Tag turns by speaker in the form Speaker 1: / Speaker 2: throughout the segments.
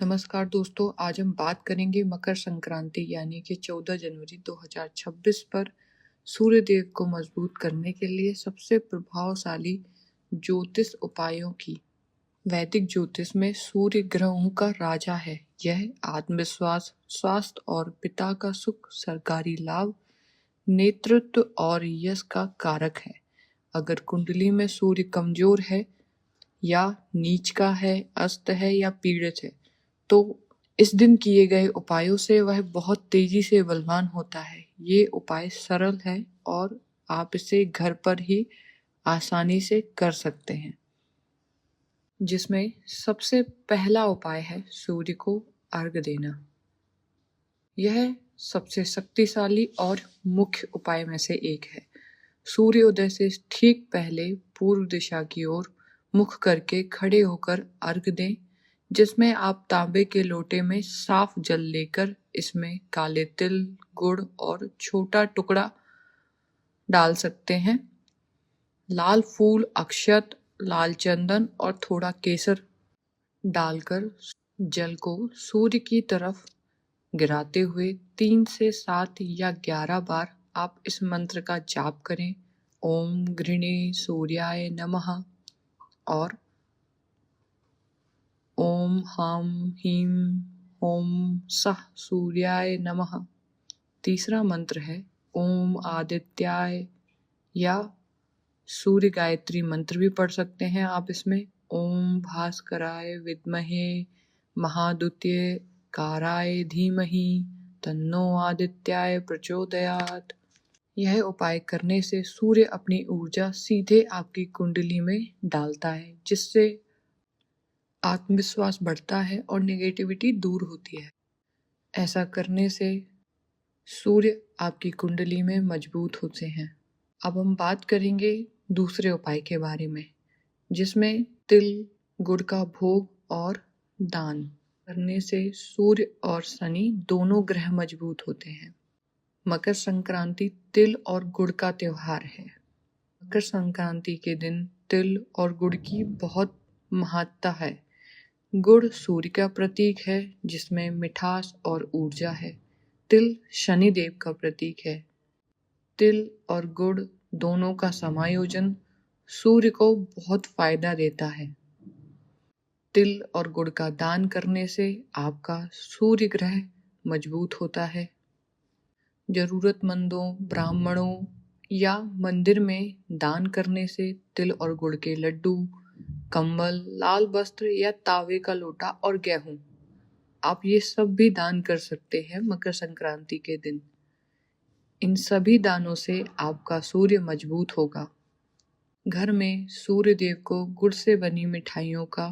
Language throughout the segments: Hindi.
Speaker 1: नमस्कार दोस्तों, आज हम बात करेंगे मकर संक्रांति यानी कि 14 जनवरी 2026 पर सूर्य देव को मजबूत करने के लिए सबसे प्रभावशाली ज्योतिष उपायों की। वैदिक ज्योतिष में सूर्य ग्रहों का राजा है। यह आत्मविश्वास, स्वास्थ्य और पिता का सुख, सरकारी लाभ, नेतृत्व और यश का कारक है। अगर कुंडली में सूर्य कमजोर है या नीच का है, अस्त है या पीड़ित है, तो इस दिन किए गए उपायों से वह बहुत तेजी से बलवान होता है। ये उपाय सरल है और आप इसे घर पर ही आसानी से कर सकते हैं, जिसमें सबसे पहला उपाय है सूर्य को अर्घ देना। यह सबसे शक्तिशाली और मुख्य उपाय में से एक है। सूर्योदय से ठीक पहले पूर्व दिशा की ओर मुख करके खड़े होकर अर्घ दें, जिसमें आप तांबे के लोटे में साफ जल लेकर इसमें काले तिल, गुड़ और छोटा टुकड़ा डाल सकते हैं। लाल फूल, अक्षत, लाल चंदन और थोड़ा केसर डालकर जल को सूर्य की तरफ गिराते हुए 3 से 7 या 11 बार आप इस मंत्र का जाप करें। ओम घृणे सूर्याय नमः और ओम हम ह्रीं ओम सः सूर्याय नमः। तीसरा मंत्र है ओम आदित्याय या सूर्य गायत्री मंत्र भी पढ़ सकते हैं आप इसमें। ओम भास्कराय विद्महे महादुत्ये काराय धीमहि तन्नो आदित्याय प्रचोदयात्। यह उपाय करने से सूर्य अपनी ऊर्जा सीधे आपकी कुंडली में डालता है, जिससे आत्मविश्वास बढ़ता है और नेगेटिविटी दूर होती है। ऐसा करने से सूर्य आपकी कुंडली में मजबूत होते हैं। अब हम बात करेंगे दूसरे उपाय के बारे में, जिसमें तिल, गुड़ का भोग और दान करने से सूर्य और शनि दोनों ग्रह मजबूत होते हैं। मकर संक्रांति तिल और गुड़ का त्योहार है। मकर संक्रांति के दिन तिल और गुड़ की बहुत महत्ता है। गुड़ सूर्य का प्रतीक है, जिसमें मिठास और ऊर्जा है। तिल शनि देव का प्रतीक है। तिल और गुड़ दोनों का समायोजन सूर्य को बहुत फायदा देता है। तिल और गुड़ का दान करने से आपका सूर्य ग्रह मजबूत होता है। जरूरतमंदों, ब्राह्मणों या मंदिर में दान करने से तिल और गुड़ के लड्डू, कंबल, लाल वस्त्र या तावे का लोटा और गेहूं, आप ये सब भी दान कर सकते हैं मकर संक्रांति के दिन। इन सभी दानों से आपका सूर्य मजबूत होगा। घर में सूर्य देव को गुड़ से बनी मिठाइयों का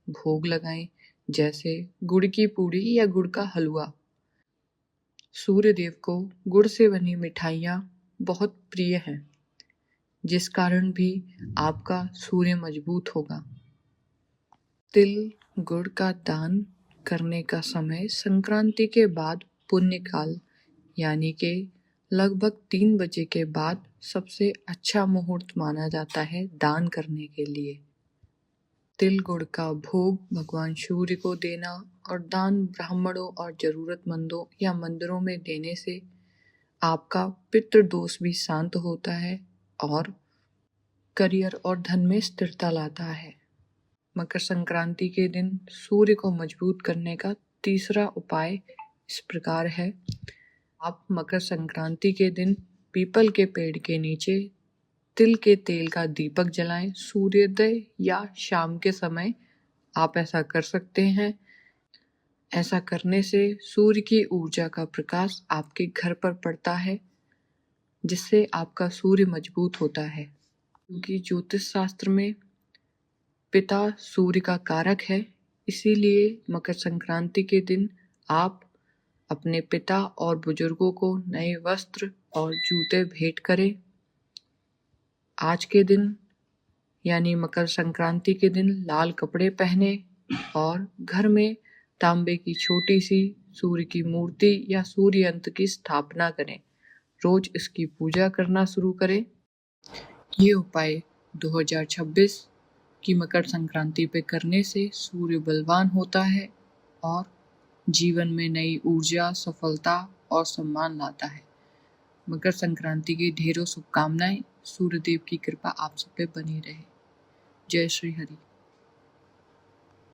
Speaker 1: भोग लगाएं, जैसे गुड़ की पूड़ी या गुड़ का हलवा। सूर्य देव को गुड़ से बनी मिठाइयाँ बहुत प्रिय हैं, जिस कारण भी आपका सूर्य मजबूत होगा। तिल, गुड़ का दान करने का समय संक्रांति के बाद पुण्य काल यानी कि लगभग 3 बजे के बाद सबसे अच्छा मुहूर्त माना जाता है दान करने के लिए। तिल गुड़ का भोग भगवान सूर्य को देना और दान ब्राह्मणों और जरूरतमंदों या मंदिरों में देने से आपका पितृदोष भी शांत होता है और करियर और धन में स्थिरता लाता है। मकर संक्रांति के दिन सूर्य को मजबूत करने का तीसरा उपाय इस प्रकार है। आप मकर संक्रांति के दिन पीपल के पेड़ के नीचे तिल के तेल का दीपक जलाएं। सूर्योदय या शाम के समय आप ऐसा कर सकते हैं। ऐसा करने से सूर्य की ऊर्जा का प्रकाश आपके घर पर पड़ता है, जिससे आपका सूर्य मजबूत होता है। क्योंकि ज्योतिष शास्त्र में पिता सूर्य का कारक है, इसीलिए मकर संक्रांति के दिन आप अपने पिता और बुजुर्गों को नए वस्त्र और जूते भेंट करें। आज के दिन यानी मकर संक्रांति के दिन लाल कपड़े पहने और घर में तांबे की छोटी सी सूर्य की मूर्ति या सूर्य यंत्र की स्थापना करें। रोज इसकी पूजा करना शुरू करें। ये उपाय 2026 की मकर संक्रांति पे करने से सूर्य बलवान होता है और जीवन में नई ऊर्जा, सफलता और सम्मान लाता है। मकर संक्रांति की ढेरों शुभकामनाएं। सूर्यदेव की कृपा आप सब पे बनी रहे। जय श्री हरि।